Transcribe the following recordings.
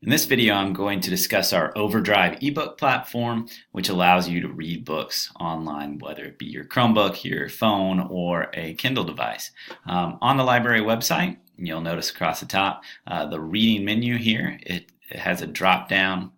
In this video, I'm going to discuss our Overdrive ebook platform, which allows you to read books online, whether it be your Chromebook, your phone, or a Kindle device. On the library website, you'll notice across the top, the reading menu here, it has a drop down,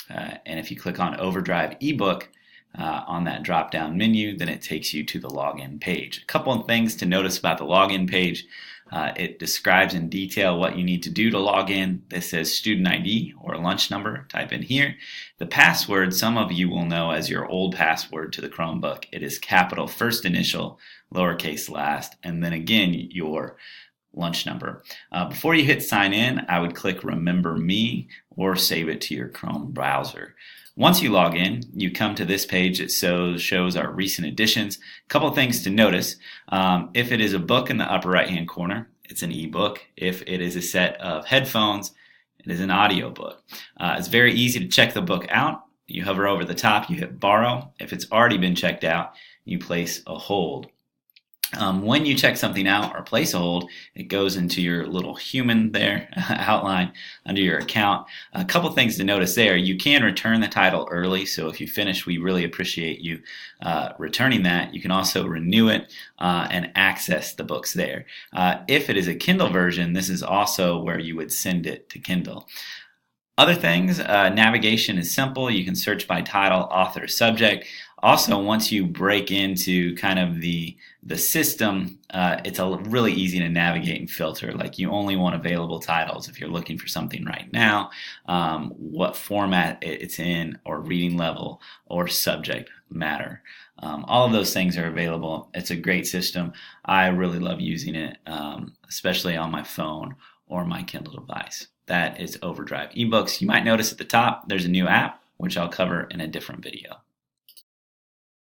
and if you click on Overdrive ebook, on that drop down menu, then it takes you to the login page. A couple of things to notice about the login page. It describes in detail what you need to do to log in. This says student ID or lunch number. Type in here. The password, some of you will know as your old password to the Chromebook. It is capital first initial, lowercase last, and then again your lunch number. Before you hit sign in, I would click remember me or save it to your Chrome browser. Once you log in, you come to this page that shows our recent additions. A couple of things to notice. If it is a book in the upper right hand corner, it's an ebook. If it is a set of headphones, it is an audiobook. It's very easy to check the book out. You hover over the top, you hit borrow. If it's already been checked out, you place a hold. When you check something out or place a hold, it goes into your little human there outline under your account. A couple things to notice there. You can return the title early, so if you finish, we really appreciate you returning that. You can also renew it and access the books there. If it is a Kindle version, this is also where you would send it to Kindle. Other things, navigation is simple. You can search by title, author, subject. Also, once you break into kind of the system, it's really easy to navigate and filter. Like you only want available titles if you're looking for something right now, what format it's in, or reading level, or subject matter. All of those things are available. It's a great system. I really love using it, especially on my phone or my Kindle device. That is Overdrive eBooks. You might notice at the top there's a new app, which I'll cover in a different video.